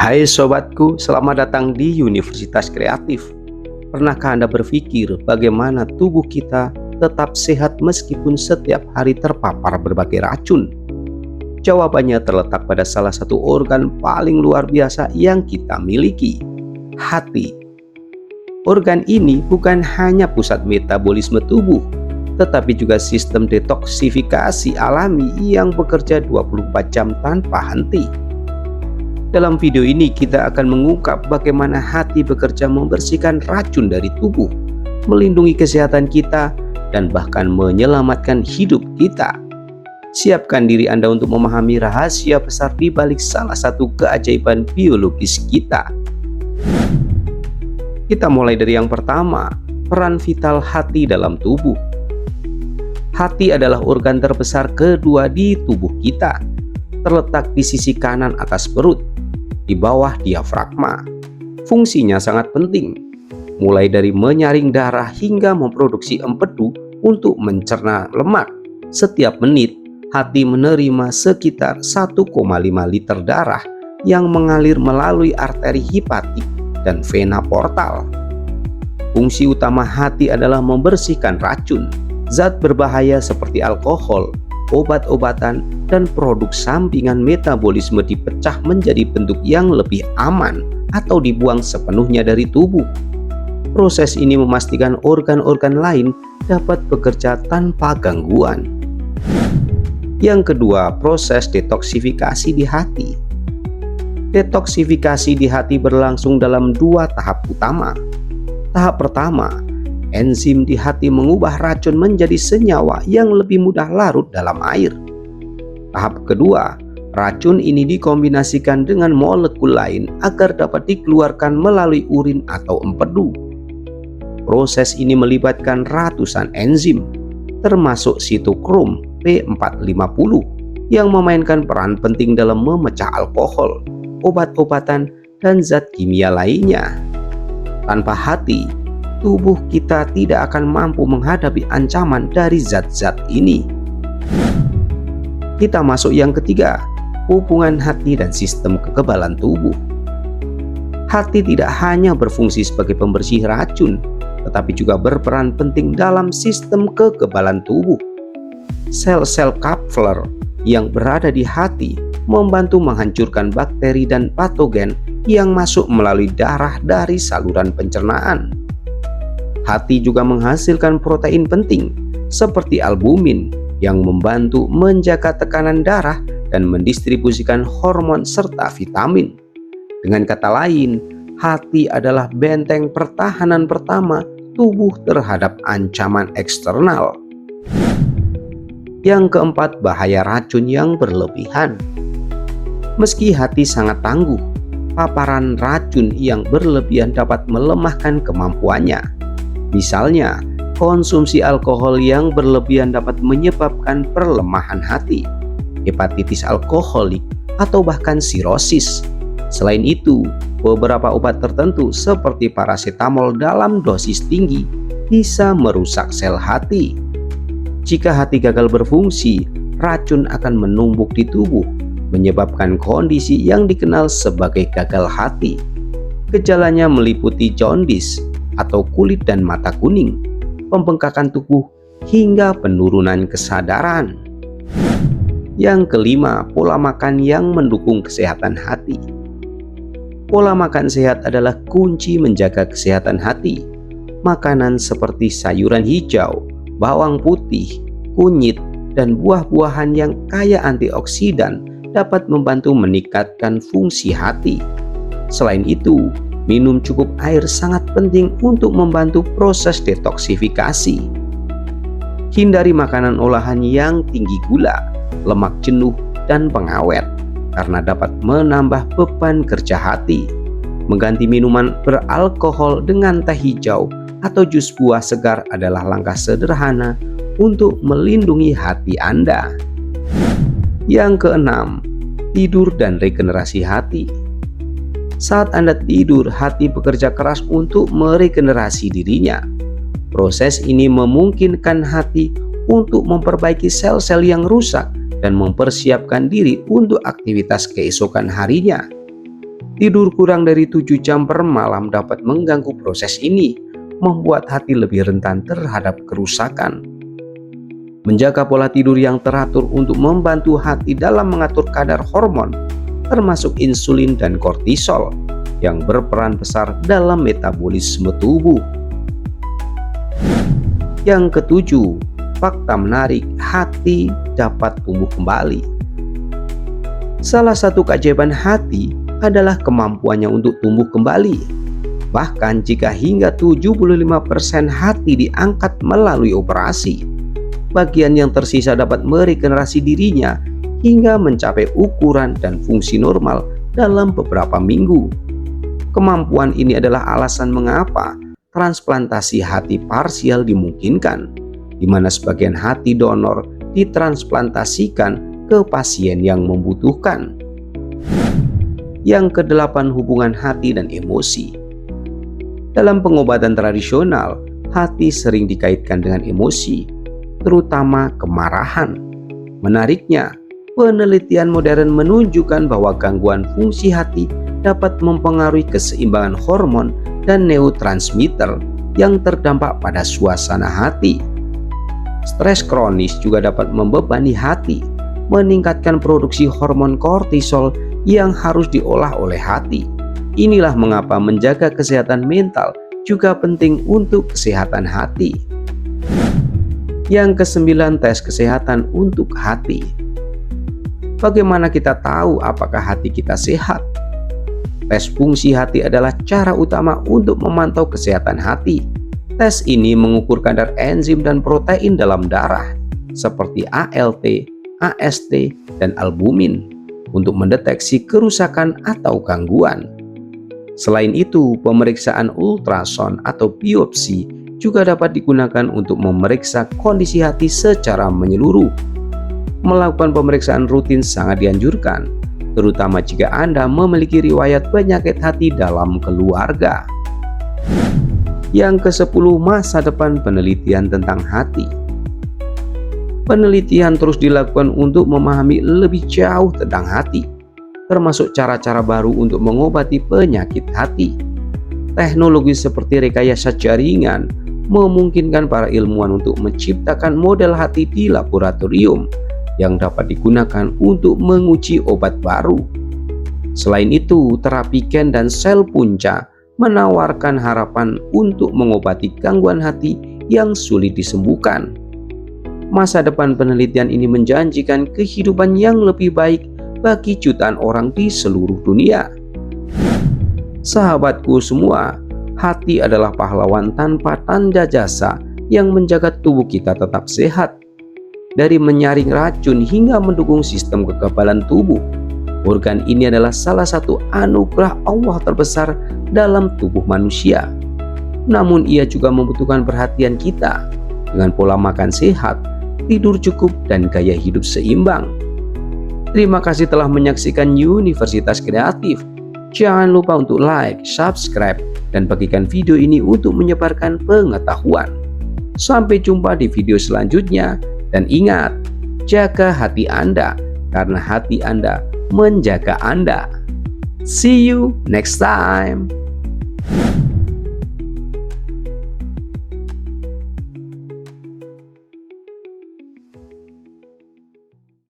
Hai sobatku, selamat datang di Universitas Kreatif. Pernahkah Anda berpikir bagaimana tubuh kita tetap sehat meskipun setiap hari terpapar berbagai racun? Jawabannya terletak pada salah satu organ paling luar biasa yang kita miliki, hati. Organ ini bukan hanya pusat metabolisme tubuh, tetapi juga sistem detoksifikasi alami yang bekerja 24 jam tanpa henti. Dalam video ini kita akan mengungkap bagaimana hati bekerja membersihkan racun dari tubuh, melindungi kesehatan kita, dan bahkan menyelamatkan hidup kita. Siapkan diri Anda untuk memahami rahasia besar di balik salah satu keajaiban biologis kita. Kita mulai dari yang pertama, peran vital hati dalam tubuh. Hati adalah organ terbesar kedua di tubuh kita, terletak di sisi kanan atas perut, di bawah diafragma. Fungsinya sangat penting, mulai dari menyaring darah hingga memproduksi empedu untuk mencerna lemak. Setiap menit, hati menerima sekitar 1,5 liter darah yang mengalir melalui arteri hepatik dan vena portal. Fungsi utama hati adalah membersihkan racun, zat berbahaya seperti alkohol, obat-obatan, dan produk sampingan metabolisme dipecah menjadi bentuk yang lebih aman atau dibuang sepenuhnya dari tubuh. Proses ini memastikan organ-organ lain dapat bekerja tanpa gangguan. Yang kedua, proses detoksifikasi di hati. Detoksifikasi di hati berlangsung dalam dua tahap utama. Tahap pertama, enzim di hati mengubah racun menjadi senyawa yang lebih mudah larut dalam air. Tahap kedua, racun ini dikombinasikan dengan molekul lain agar dapat dikeluarkan melalui urin atau empedu. Proses ini melibatkan ratusan enzim, termasuk sitokrom P450 yang memainkan peran penting dalam memecah alkohol, obat-obatan, dan zat kimia lainnya. Tanpa hati, tubuh kita tidak akan mampu menghadapi ancaman dari zat-zat ini. Kita masuk yang ketiga, hubungan hati dan sistem kekebalan tubuh. Hati tidak hanya berfungsi sebagai pembersih racun, tetapi juga berperan penting dalam sistem kekebalan tubuh. Sel-sel Kupffer yang berada di hati membantu menghancurkan bakteri dan patogen yang masuk melalui darah dari saluran pencernaan. Hati juga menghasilkan protein penting seperti albumin yang membantu menjaga tekanan darah dan mendistribusikan hormon serta vitamin. Dengan kata lain, hati adalah benteng pertahanan pertama tubuh terhadap ancaman eksternal. Yang keempat, bahaya racun yang berlebihan. Meski hati sangat tangguh, paparan racun yang berlebihan dapat melemahkan kemampuannya. Misalnya, konsumsi alkohol yang berlebihan dapat menyebabkan perlemahan hati, hepatitis alkoholik, atau bahkan sirosis. Selain itu, beberapa obat tertentu seperti parasetamol dalam dosis tinggi bisa merusak sel hati. Jika hati gagal berfungsi, racun akan menumpuk di tubuh, menyebabkan kondisi yang dikenal sebagai gagal hati. Gejalanya meliputi jaundice atau kulit dan mata kuning, pembengkakan tubuh, hingga penurunan kesadaran. Yang kelima, pola makan yang mendukung kesehatan hati. Pola makan sehat adalah kunci menjaga kesehatan hati. Makanan seperti sayuran hijau, bawang putih, kunyit, dan buah-buahan yang kaya antioksidan dapat membantu meningkatkan fungsi hati. Selain itu, minum cukup air sangat penting untuk membantu proses detoksifikasi. Hindari makanan olahan yang tinggi gula, lemak jenuh, dan pengawet karena dapat menambah beban kerja hati. Mengganti minuman beralkohol dengan teh hijau atau jus buah segar adalah langkah sederhana untuk melindungi hati Anda. Yang keenam, tidur dan regenerasi hati. Saat Anda tidur, hati bekerja keras untuk meregenerasi dirinya. Proses ini memungkinkan hati untuk memperbaiki sel-sel yang rusak dan mempersiapkan diri untuk aktivitas keesokan harinya. Tidur kurang dari 7 jam per malam dapat mengganggu proses ini, membuat hati lebih rentan terhadap kerusakan. Menjaga pola tidur yang teratur untuk membantu hati dalam mengatur kadar hormon, termasuk insulin dan kortisol, yang berperan besar dalam metabolisme tubuh. Yang ketujuh, fakta menarik, hati dapat tumbuh kembali. Salah satu keajaiban hati adalah kemampuannya untuk tumbuh kembali. Bahkan jika hingga 75% hati diangkat melalui operasi, bagian yang tersisa dapat meregenerasi dirinya hingga mencapai ukuran dan fungsi normal dalam beberapa minggu. Kemampuan ini adalah alasan mengapa transplantasi hati parsial dimungkinkan, di mana sebagian hati donor ditransplantasikan ke pasien yang membutuhkan. Yang kedelapan, hubungan hati dan emosi. Dalam pengobatan tradisional, hati sering dikaitkan dengan emosi, terutama kemarahan. Menariknya, penelitian modern menunjukkan bahwa gangguan fungsi hati dapat mempengaruhi keseimbangan hormon dan neurotransmitter yang terdampak pada suasana hati. Stres kronis juga dapat membebani hati, meningkatkan produksi hormon kortisol yang harus diolah oleh hati. Inilah mengapa menjaga kesehatan mental juga penting untuk kesehatan hati. Yang kesembilan, tes kesehatan untuk hati. Bagaimana kita tahu apakah hati kita sehat? Tes fungsi hati adalah cara utama untuk memantau kesehatan hati. Tes ini mengukur kadar enzim dan protein dalam darah, seperti ALT, AST, dan albumin, untuk mendeteksi kerusakan atau gangguan. Selain itu, pemeriksaan ultrasound atau biopsi juga dapat digunakan untuk memeriksa kondisi hati secara menyeluruh. Melakukan pemeriksaan rutin sangat dianjurkan, terutama jika Anda memiliki riwayat penyakit hati dalam keluarga. Yang ke-10, masa depan penelitian tentang hati. Penelitian terus dilakukan untuk memahami lebih jauh tentang hati, termasuk cara-cara baru untuk mengobati penyakit hati. Teknologi seperti rekayasa jaringan memungkinkan para ilmuwan untuk menciptakan model hati di laboratorium yang dapat digunakan untuk menguji obat baru. Selain itu, terapi gen dan sel punca menawarkan harapan untuk mengobati gangguan hati yang sulit disembuhkan. Masa depan penelitian ini menjanjikan kehidupan yang lebih baik bagi jutaan orang di seluruh dunia. Sahabatku semua, hati adalah pahlawan tanpa tanda jasa yang menjaga tubuh kita tetap sehat. Dari menyaring racun hingga mendukung sistem kekebalan tubuh, organ ini adalah salah satu anugerah Allah terbesar dalam tubuh manusia. Namun ia juga membutuhkan perhatian kita dengan pola makan sehat, tidur cukup, dan gaya hidup seimbang. Terima kasih telah menyaksikan Universitas Kreatif. Jangan lupa untuk like, subscribe, dan bagikan video ini untuk menyebarkan pengetahuan. Sampai jumpa di video selanjutnya, dan ingat, jaga hati Anda, karena hati Anda menjaga Anda. See you next time.